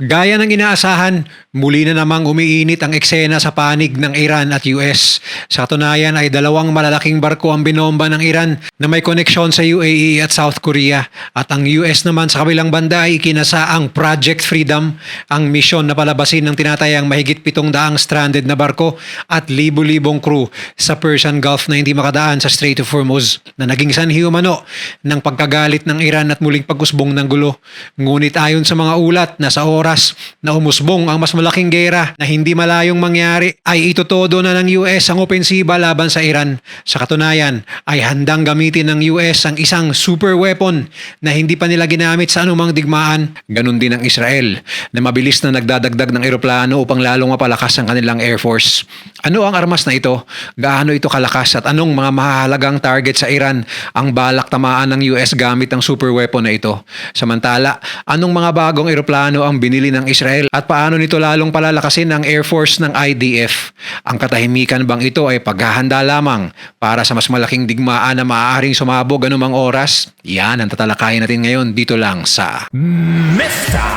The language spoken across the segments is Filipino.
Gaya ng inaasahan, muli na namang umiinit ang eksena sa panig ng Iran at US. Sa katunayan ay dalawang malalaking barko ang binomba ng Iran na may koneksyon sa UAE at South Korea. At ang US naman sa kabilang banda ay ikinasa ang Project Freedom, ang misyon na palabasin ng tinatayang mahigit 700 stranded na barko at libu-libong crew sa Persian Gulf na hindi makadaan sa Strait of Hormuz na naging sanhi umano ng pagkagalit ng Iran at muling pag-usbong ng gulo. Ngunit ayon sa mga ulat na sa oras na umusbong ang mas malaking gera na hindi malayong mangyari ay itutodo na ng US ang opensiba laban sa Iran. Sa katunayan ay handang gamitin ng US ang isang super weapon na hindi pa nila ginamit sa anumang digmaan. Ganon din ang Israel na mabilis na nagdadagdag ng eroplano upang lalong mapalakas ang kanilang Air Force. Ano ang armas na ito? Gaano ito kalakas at anong mga mahalagang target sa Iran ang balak tamaan ng US gamit ang super weapon na ito? Samantala, anong mga bagong eroplano ang binili ng Israel at paano nito lalong palalakasin ang Air Force ng IDF? Ang katahimikan bang ito ay paghahanda lamang para sa mas malaking digmaan na maaaring sumabog anumang oras? Yan ang tatalakayin natin ngayon dito lang sa Mr.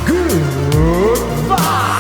Goodbye.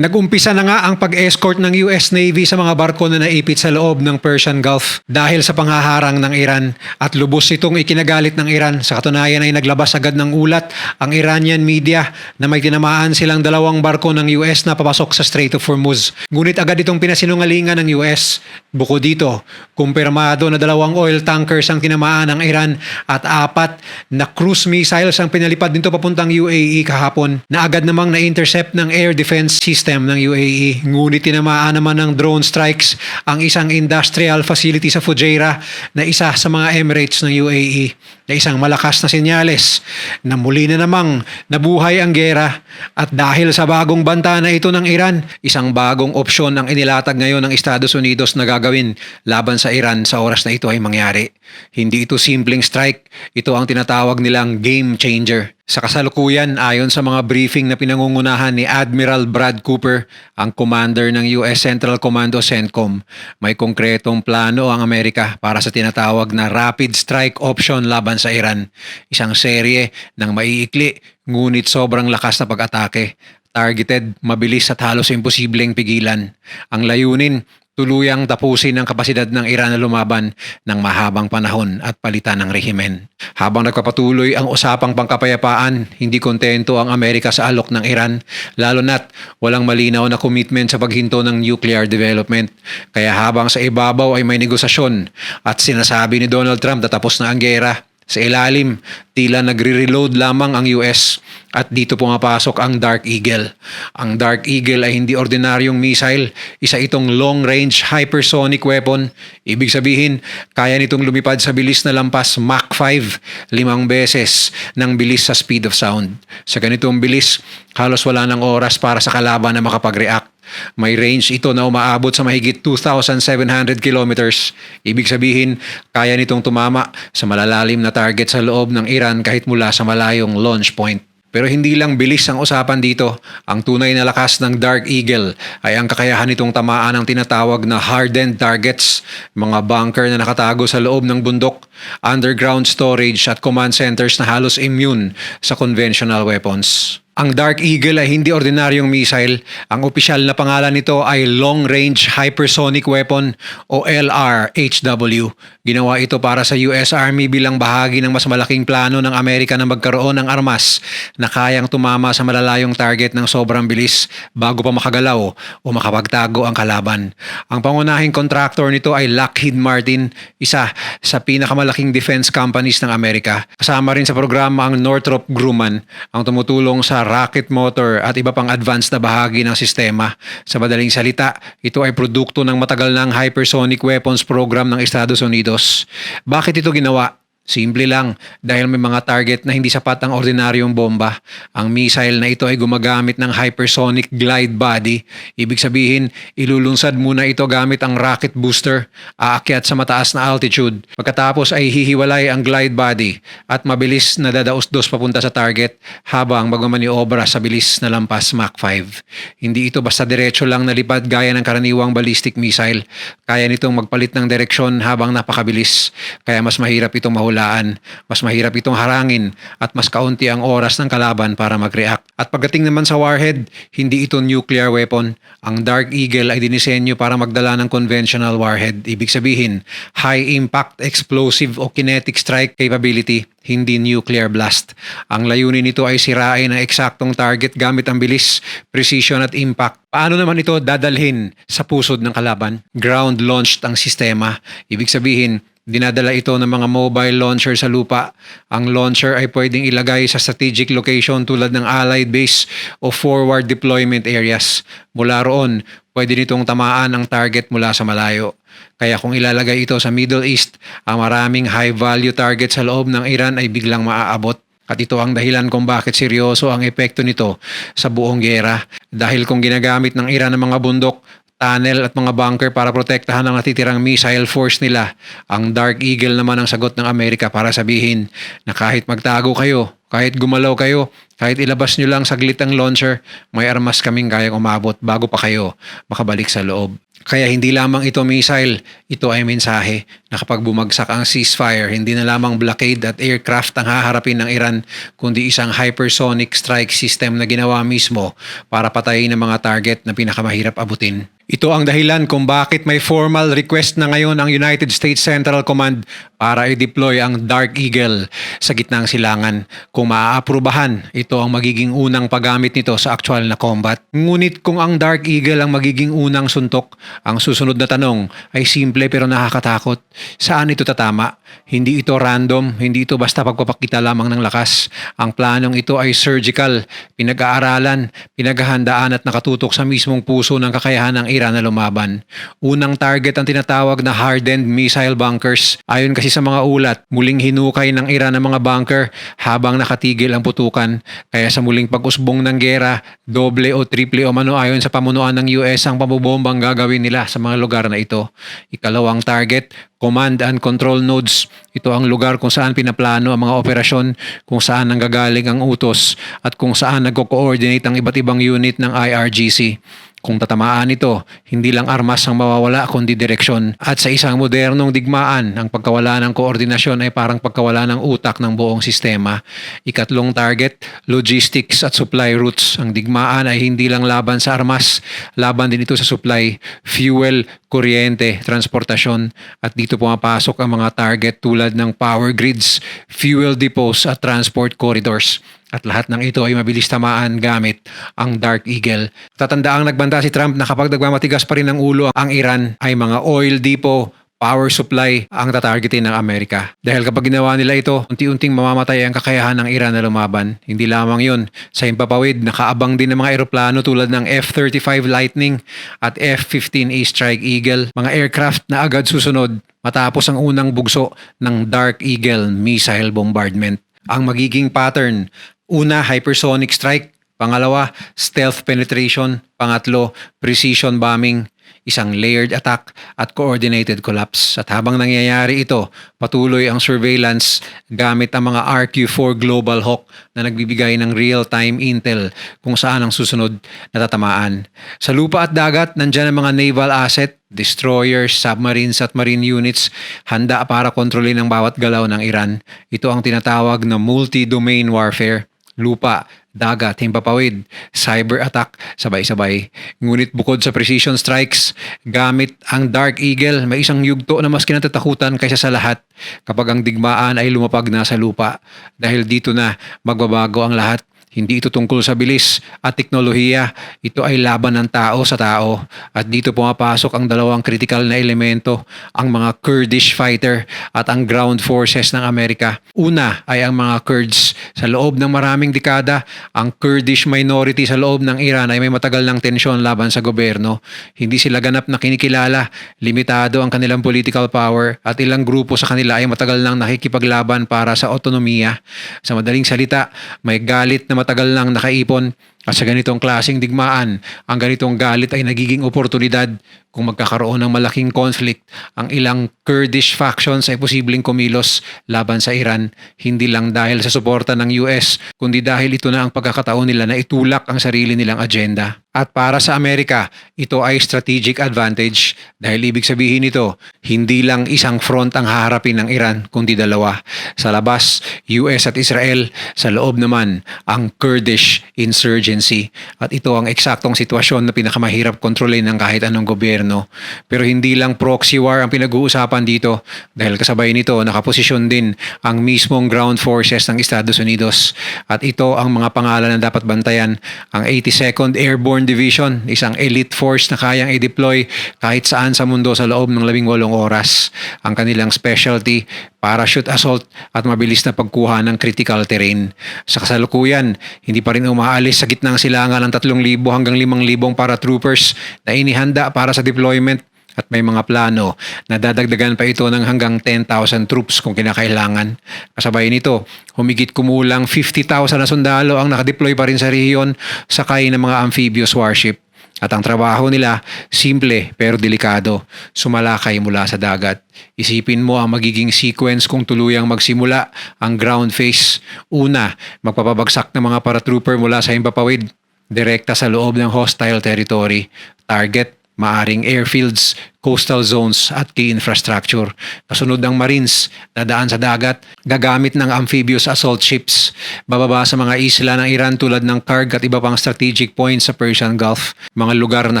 Nag-umpisa na nga ang pag-escort ng US Navy sa mga barko na naipit sa loob ng Persian Gulf dahil sa panghaharang ng Iran at lubos itong ikinagalit ng Iran. Sa katunayan ay naglabas agad ng ulat ang Iranian media na may tinamaan silang dalawang barko ng US na papasok sa Strait of Hormuz. Ngunit agad itong pinasinungalingan ng US. Bukod dito, kumpirmado na dalawang oil tankers ang tinamaan ng Iran at 4 na cruise missiles ang pinalipad nito papuntang UAE kahapon na agad namang na-intercept ng air defense system ng UAE. Ngunit tinamaan naman ng drone strikes ang isang industrial facility sa Fujairah na isa sa mga Emirates ng UAE na isang malakas na senyales na muli na namang nabuhay ang gera. At dahil sa bagong banta na ito ng Iran, isang bagong opsyon ang inilatag ngayon ng Estados Unidos na gagawin laban sa Iran sa oras na ito ay mangyari. Hindi ito simpleng strike, ito ang tinatawag nilang game changer. Sa kasalukuyan, ayon sa mga briefing na pinangungunahan ni Admiral Brad Cooper, ang commander ng US Central Command o CENTCOM, may konkretong plano ang Amerika para sa tinatawag na rapid strike option laban sa Iran. Isang serye ng maiikli ngunit sobrang lakas na pag-atake. Targeted, mabilis at halos imposibleng pigilan. Ang layunin, tuluyang tapusin ang kapasidad ng Iran na lumaban ng mahabang panahon at palitan ng rehimen. Habang nagpapatuloy ang usapang pangkapayapaan, hindi kontento ang Amerika sa alok ng Iran, lalo na't walang malinaw na commitment sa paghinto ng nuclear development. Kaya habang sa ibabaw ay may negosasyon at sinasabi ni Donald Trump na tapos na ang gera, sa ilalim, tila nagre-reload lamang ang US at dito pumapasok ang Dark Eagle. Ang Dark Eagle ay hindi ordinaryong missile, isa itong long-range hypersonic weapon. Ibig sabihin, kaya nitong lumipad sa bilis na lampas Mach 5, 5 beses ng bilis sa speed of sound. Sa ganitong bilis, halos wala ng oras para sa kalaban na makapag-react. May range ito na umaabot sa mahigit 2,700 kilometers. Ibig sabihin, kaya nitong tumama sa malalalim na target sa loob ng Iran kahit mula sa malayong launch point. Pero hindi lang bilis ang usapan dito. Ang tunay na lakas ng Dark Eagle ay ang kakayahan nitong tamaan ng tinatawag na hardened targets, mga bunker na nakatago sa loob ng bundok, underground storage at command centers na halos immune sa conventional weapons. Ang Dark Eagle ay hindi ordinaryong missile. Ang opisyal na pangalan nito ay Long Range Hypersonic Weapon o LRHW. Ginawa ito para sa US Army bilang bahagi ng mas malaking plano ng Amerika na magkaroon ng armas na kayang tumama sa malalayong target ng sobrang bilis bago pa makagalaw o makapagtago ang kalaban. Ang pangunahing contractor nito ay Lockheed Martin, isa sa pinakamalaking defense companies ng Amerika. Kasama rin sa programa ang Northrop Grumman, ang tumutulong sa rocket motor at iba pang advanced na bahagi ng sistema. Sa madaling salita, ito ay produkto ng matagal ng hypersonic weapons program ng Estados Unidos. Bakit ito ginawa? Simple lang, dahil may mga target na hindi sapat ang ordinaryong bomba. Ang missile na ito ay gumagamit ng hypersonic glide body. Ibig sabihin, ilulunsad muna ito gamit ang rocket booster, aakyat sa mataas na altitude. Pagkatapos ay hihiwalay ang glide body at mabilis na dadaos-dos papunta sa target habang magmamaniobra sa bilis na lampas Mach 5. Hindi ito basta diretso lang nalipad gaya ng karaniwang ballistic missile. Kaya nitong magpalit ng direksyon habang napakabilis. Kaya mas mahirap itong mahula hulaan. Mas mahirap itong harangin at mas kaunti ang oras ng kalaban para mag-react. At pagdating naman sa warhead, hindi ito nuclear weapon. Ang Dark Eagle ay dinisenyo para magdala ng conventional warhead. Ibig sabihin, high impact, explosive o kinetic strike capability, hindi nuclear blast. Ang layunin nito ay sirain ang eksaktong target gamit ang bilis, precision at impact. Paano naman ito dadalhin sa pusod ng kalaban? Ground-launched ang sistema. Ibig sabihin, dinadala ito ng mga mobile launcher sa lupa. Ang launcher ay pwedeng ilagay sa strategic location tulad ng allied base o forward deployment areas. Mula roon, pwede nitong tamaan ang target mula sa malayo. Kaya kung ilalagay ito sa Middle East, ang maraming high-value target sa loob ng Iran ay biglang maaabot. At ito ang dahilan kung bakit seryoso ang epekto nito sa buong giyera. Dahil kung ginagamit ng Iran ang mga bundok, tunnel at mga bunker para protektahan ang natitirang missile force nila, ang Dark Eagle naman ang sagot ng Amerika para sabihin na kahit magtago kayo, kahit gumalaw kayo, kahit ilabas nyo lang saglit ang launcher, may armas kaming kayang umabot bago pa kayo makabalik sa loob. Kaya hindi lamang ito missile, ito ay mensahe na kapag bumagsak ang ceasefire, hindi na lamang blockade at aircraft ang haharapin ng Iran, kundi isang hypersonic strike system na ginawa mismo para patayin ang mga target na pinakamahirap abutin. Ito ang dahilan kung bakit may formal request na ngayon ang United States Central Command para i-deploy ang Dark Eagle sa gitnang silangan. Kung maaaprubahan, ito ang magiging unang paggamit nito sa actual na combat. Ngunit kung ang Dark Eagle ang magiging unang suntok, ang susunod na tanong ay simple pero nakakatakot. Saan ito tatama? Hindi ito random, hindi ito basta pagpapakita lamang ng lakas. Ang planong ito ay surgical, pinag-aaralan, pinaghahandaan at nakatutok sa mismong puso ng kakayahan ng Iran na lumaban. Unang target ang tinatawag na hardened missile bunkers. Ayon kasi sa mga ulat, muling hinukay ng Iran ang mga bunker habang nakatigil ang putukan. Kaya sa muling pag-usbong ng gera, doble o triple o mano ayon sa pamunuan ng US ang pamubombang gagawin nila sa mga lugar na ito. Ikalawang target, command and control nodes. Ito ang lugar kung saan pinaplano ang mga operasyon, kung saan nanggagaling ang utos, at kung saan nagko-coordinate ang iba't ibang unit ng IRGC. Kung tatamaan ito, hindi lang armas ang mawawala kundi direksyon. At sa isang modernong digmaan, ang pagkawala ng koordinasyon ay parang pagkawala ng utak ng buong sistema. Ikatlong target, logistics at supply routes. Ang digmaan ay hindi lang laban sa armas, laban din ito sa supply, fuel, kuryente, transportasyon. At dito pumapasok ang mga target tulad ng power grids, fuel depots at transport corridors. At lahat ng ito ay mabilis tamaan gamit ang Dark Eagle. Tatandaang nagbanta si Trump na kapag nagmamatigas pa rin ang ulo ang Iran ay mga oil depot, power supply ang tatargetin ng Amerika. Dahil kapag ginawa nila ito, unti-unting mamamatay ang kakayahan ng Iran na lumaban. Hindi lamang yun. Sa himpapawid, nakaabang din ng mga eroplano tulad ng F-35 Lightning at F-15A Strike Eagle, mga aircraft na agad susunod matapos ang unang bugso ng Dark Eagle missile bombardment. Ang magiging pattern, una, hypersonic strike. Pangalawa, stealth penetration. Pangatlo, precision bombing. Isang layered attack at coordinated collapse. At habang nangyayari ito, patuloy ang surveillance gamit ang mga RQ-4 Global Hawk na nagbibigay ng real-time intel kung saan ang susunod na tatamaan. Sa lupa at dagat, nandyan ang mga naval asset, destroyers, submarines at marine units handa para kontrolin ang bawat galaw ng Iran. Ito ang tinatawag na multi-domain warfare. Lupa, dagat, himpapawid, cyber attack, sabay-sabay. Ngunit bukod sa precision strikes, gamit ang Dark Eagle, may isang yugto na mas kinatatakutan kaysa sa lahat kapag ang digmaan ay lumapag na sa lupa. Dahil dito na magbabago ang lahat. Hindi ito tungkol sa bilis at teknolohiya. Ito ay laban ng tao sa tao. At dito pumapasok ang dalawang critical na elemento, ang mga Kurdish fighter at ang ground forces ng Amerika. Una ay ang mga Kurds. Sa loob ng maraming dekada, ang Kurdish minority sa loob ng Iran ay may matagal ng tensyon laban sa gobyerno. Hindi sila ganap na kinikilala, limitado ang kanilang political power at ilang grupo sa kanila ay matagal nang nakikipaglaban para sa otonomiya. Sa madaling salita, may galit na matagal nang nakaipon, At sa ganitong klaseng digmaan, ang ganitong galit ay nagiging oportunidad. Kung magkakaroon ng malaking conflict, ang ilang Kurdish factions ay posibleng kumilos laban sa Iran, hindi lang dahil sa suporta ng US, kundi dahil ito na ang pagkakataon nila na itulak ang sarili nilang agenda. At para sa Amerika, ito ay strategic advantage dahil ibig sabihin nito, hindi lang isang front ang haharapin ng Iran, kundi dalawa. Sa labas, US at Israel, sa loob naman, ang Kurdish insurgency. At ito ang eksaktong sitwasyon na pinakamahirap kontrolin ng kahit anong gobyerno. Pero hindi lang proxy war ang pinag-uusapan dito dahil kasabay nito nakaposisyon din ang mismong ground forces ng Estados Unidos. At ito ang mga pangalan na dapat bantayan. Ang 82nd Airborne Division, isang elite force na kayang i-deploy kahit saan sa mundo sa loob ng 18 oras. Ang kanilang specialty, parachute assault at mabilis na pagkuha ng critical terrain. Sa kasalukuyan, hindi pa rin umaalis sa gitna ng silangan ng 3,000 hanggang 5,000 paratroopers na inihanda para sa deployment at may mga plano na dadagdagan pa ito ng hanggang 10,000 troops kung kinakailangan. Kasabay nito, humigit kumulang 50,000 na sundalo ang nakadeploy pa rin sa rehiyon sakay ng mga amphibious warship. At ang trabaho nila, simple pero delikado, sumalakay mula sa dagat. Isipin mo ang magiging sequence kung tuluyang magsimula ang ground phase. Una, magpapabagsak ng mga paratrooper mula sa himpapawid, direkta sa loob ng hostile territory. Target, maaring airfields, coastal zones at key infrastructure. Kasunod ang Marines, dadaan sa dagat, gagamit ng amphibious assault ships, bababa sa mga isla ng Iran tulad ng Karg at iba pang strategic points sa Persian Gulf, mga lugar na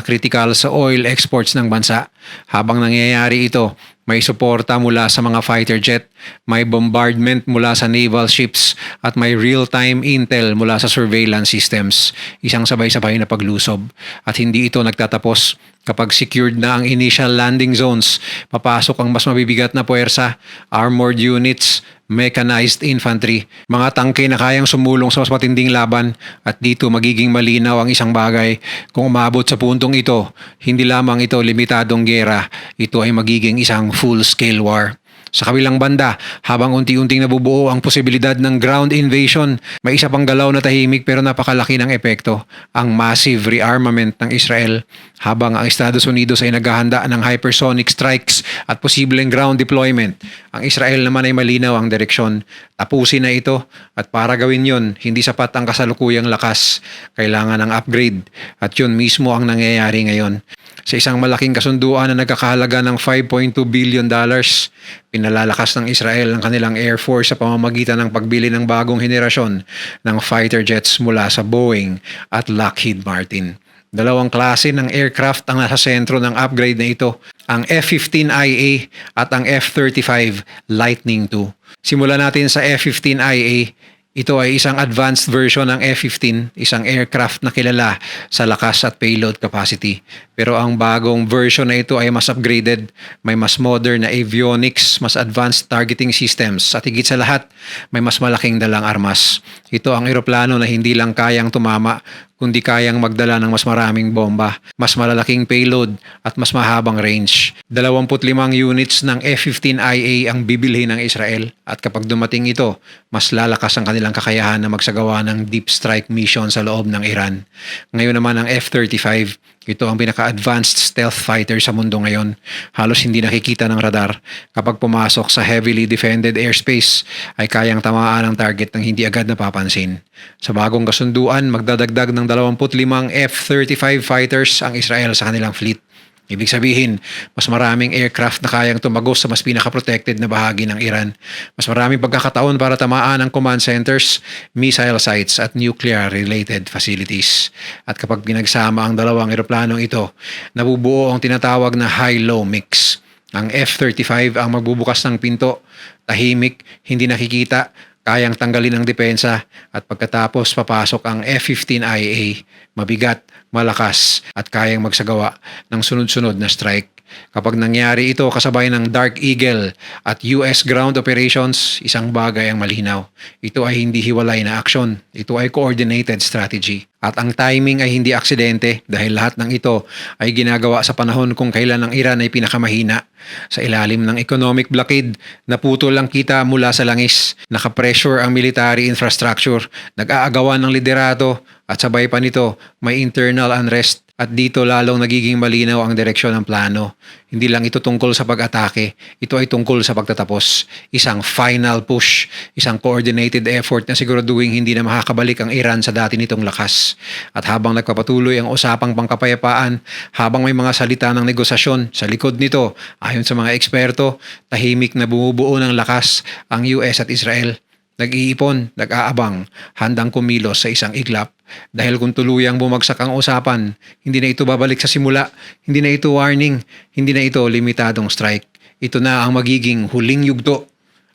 critical sa oil exports ng bansa. Habang nangyayari ito, may suporta mula sa mga fighter jet, may bombardment mula sa naval ships, at may real-time intel mula sa surveillance systems. Isang sabay-sabay na paglusob. At hindi ito nagtatapos. Kapag secured na ang initial landing zones, papasok ang mas mabibigat na puwersa, armored units, mechanized infantry, mga tangke na kayang sumulong sa mas matinding laban. At dito magiging malinaw ang isang bagay. Kung umabot sa puntong ito, hindi lamang ito limitadong gera, ito ay magiging isang full-scale war. Sa kabilang banda, habang unti-unting nabubuo ang posibilidad ng ground invasion, may isa pang galaw na tahimik pero napakalaki ng epekto, ang massive rearmament ng Israel. Habang ang Estados Unidos ay naghahanda ng hypersonic strikes at posibleng ground deployment, ang Israel naman ay malinaw ang direksyon. Tapusin na ito at para gawin yon, hindi sapat ang kasalukuyang lakas. Kailangan ng upgrade at yun mismo ang nangyayari ngayon. Sa isang malaking kasunduan na nagkakahalaga ng $5.2 billion, pinalalakas ng Israel ang kanilang Air Force sa pamamagitan ng pagbili ng bagong henerasyon ng fighter jets mula sa Boeing at Lockheed Martin. Dalawang klase ng aircraft ang nasa sentro ng upgrade na ito, ang F-15IA at ang F-35 Lightning II. Simulan natin sa F-15IA. Ito ay isang advanced version ng F-15, isang aircraft na kilala sa lakas at payload capacity. Pero ang bagong version na ito ay mas upgraded, may mas modern na avionics, mas advanced targeting systems, at higit sa lahat, may mas malaking dalang armas. Ito ang eroplano na hindi lang kayang tumama, kundi kayang magdala ng mas maraming bomba, mas malalaking payload at mas mahabang range. 25 units ng F-15IA ang bibilhin ng Israel at kapag dumating ito, mas lalakas ang kanilang kakayahan na magsagawa ng deep strike mission sa loob ng Iran. Ngayon naman ang F-35, ito ang pinaka-advanced stealth fighter sa mundo ngayon. Halos hindi nakikita ng radar. Kapag pumasok sa heavily defended airspace, ay kayang tamaan ang target ng hindi agad napapansin. Sa bagong kasunduan, magdadagdag ng 25 F-35 fighters ang Israel sa kanilang fleet. Ibig sabihin, mas maraming aircraft na kayang tumagos sa mas pinaka-protected na bahagi ng Iran. Mas maraming pagkakataon para tamaan ang command centers, missile sites at nuclear-related facilities. At kapag pinagsama ang dalawang eroplanong ito, nabubuo ang tinatawag na high-low mix. Ang F-35 ang magbubukas ng pinto, tahimik, hindi nakikita, kayang tanggalin ang depensa, at pagkatapos papasok ang F-15IA, mabigat, malakas at kayang magsagawa ng sunod-sunod na strike. Kapag nangyari ito kasabay ng Dark Eagle at US ground operations, isang bagay ang malinaw. Ito ay hindi hiwalay na aksyon. Ito ay coordinated strategy. At ang timing ay hindi aksidente dahil lahat ng ito ay ginagawa sa panahon kung kailan ang Iran ay pinakamahina. Sa ilalim ng economic blockade, naputol ang kita mula sa langis, nakapressure ang military infrastructure, nag-aagawan ng liderato At sabay pa nito, may internal unrest at dito lalong nagiging malinaw ang direksyon ng plano. Hindi lang ito tungkol sa pag-atake, ito ay tungkol sa pagtatapos. Isang final push, isang coordinated effort na siguraduhin hindi na makakabalik ang Iran sa dati nitong lakas. At habang nagpapatuloy ang usapang pangkapayapaan, habang may mga salita ng negosasyon sa likod nito, ayon sa mga eksperto, tahimik na bumubuo ng lakas ang US at Israel. Nag-iipon, nag-aabang, handang kumilos sa isang iglap. Dahil kung tuluyang bumagsak ang usapan, hindi na ito babalik sa simula, hindi na ito warning, hindi na ito limitadong strike. Ito na ang magiging huling yugto,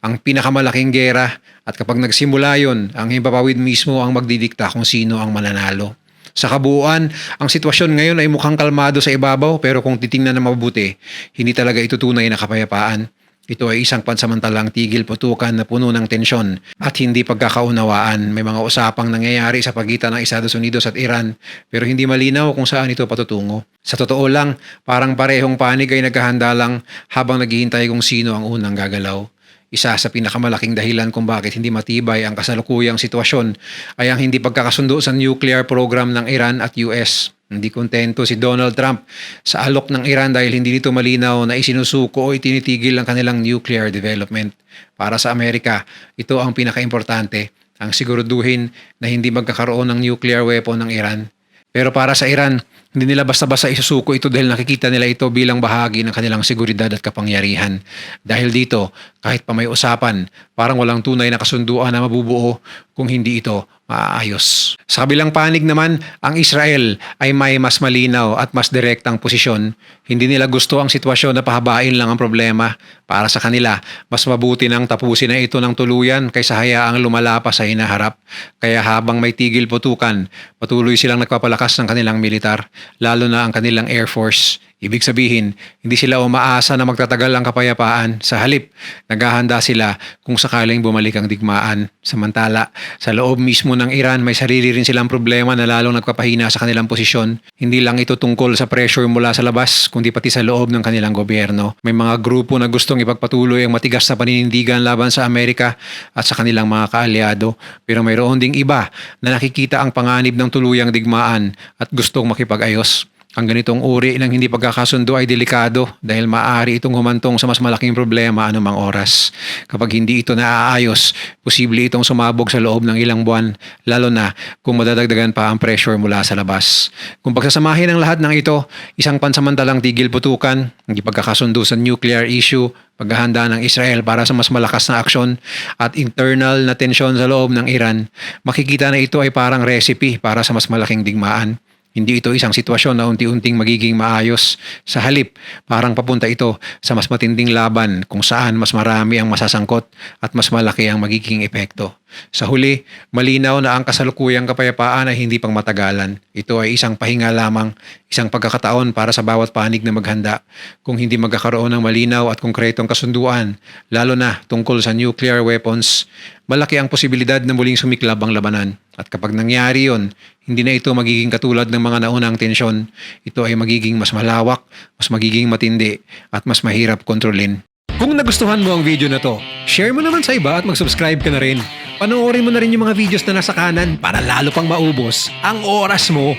ang pinakamalaking gera, at kapag nagsimula yon, ang himpapawid mismo ang magdidikta kung sino ang mananalo. Sa kabuuan, ang sitwasyon ngayon ay mukhang kalmado sa ibabaw pero kung titingnan na mabuti, hindi talaga ito tunay na kapayapaan. Ito ay isang pansamantalang tigil putukan na puno ng tensyon at hindi pagkakaunawaan. May mga usapang nangyayari sa pagitan ng Estados Unidos at Iran pero hindi malinaw kung saan ito patutungo. Sa totoo lang, parang parehong panig ay naghahanda lang habang naghihintay kung sino ang unang gagalaw. Isa sa pinakamalaking dahilan kung bakit hindi matibay ang kasalukuyang sitwasyon ay ang hindi pagkakasundo sa nuclear program ng Iran at US. Hindi kontento si Donald Trump sa alok ng Iran dahil hindi nito malinaw na isinusuko o itinitigil ang kanilang nuclear development. Para sa Amerika, ito ang pinakaimportante, ang siguraduhin na hindi magkakaroon ng nuclear weapon ng Iran. Pero para sa Iran, hindi nila basta-basta isusuko ito dahil nakikita nila ito bilang bahagi ng kanilang seguridad at kapangyarihan. Dahil dito, kahit pa may usapan, parang walang tunay na kasunduan na mabubuo kung hindi ito maaayos. Sa kabilang panig naman, ang Israel ay may mas malinaw at mas direktang posisyon. Hindi nila gusto ang sitwasyon na pahabain lang ang problema. Para sa kanila, mas mabuti nang tapusin na ito ng tuluyan kaysa hayaang lumala pa sa hinaharap. Kaya habang may tigil putukan, patuloy silang nagpapalakas ng kanilang militar, lalo na ang kanilang Air Force. Ibig sabihin, hindi sila umaasa na magtatagal ang kapayapaan. Sa halip, naghahanda sila kung sakaling bumalik ang digmaan. Samantala, sa loob mismo ng Iran, may sarili rin silang problema na lalong nagpapahina sa kanilang posisyon. Hindi lang ito tungkol sa pressure mula sa labas, kundi pati sa loob ng kanilang gobyerno. May mga grupo na gustong ipagpatuloy ang matigas na paninindigan laban sa Amerika at sa kanilang mga kaalyado. Pero mayroon ding iba na nakikita ang panganib ng tuluyang digmaan at gustong makipag-ayos. Ang ganitong uri ng hindi pagkakasundo ay delikado dahil maaari itong humantong sa mas malaking problema anumang oras. Kapag hindi ito naaayos, posible itong sumabog sa loob ng ilang buwan, lalo na kung madadagdagan pa ang pressure mula sa labas. Kung pagsasamahin ang lahat ng ito, isang pansamantalang tigil putukan, hindi pagkakasundo sa nuclear issue, paghahanda ng Israel para sa mas malakas na aksyon at internal na tensyon sa loob ng Iran, makikita na ito ay parang recipe para sa mas malaking digmaan. Hindi ito isang sitwasyon na unti-unting magiging maayos. Sa halip, parang papunta ito sa mas matinding laban kung saan mas marami ang masasangkot at mas malaki ang magiging epekto. Sa huli, malinaw na ang kasalukuyang kapayapaan ay hindi pang matagalan. Ito ay isang pahinga lamang, isang pagkakataon para sa bawat panig na maghanda. Kung hindi magkakaroon ng malinaw at konkretong kasunduan, lalo na tungkol sa nuclear weapons, malaki ang posibilidad na muling sumiklab ang labanan. At kapag nangyari yon, hindi na ito magiging katulad ng mga naunang tensyon. Ito ay magiging mas malawak, mas magiging matindi, at mas mahirap kontrolin. Kung nagustuhan mo ang video na to, share mo naman sa iba at mag-subscribe ka na rin. Panoorin mo na rin yung mga videos na nasa kanan para lalo pang maubos ang oras mo.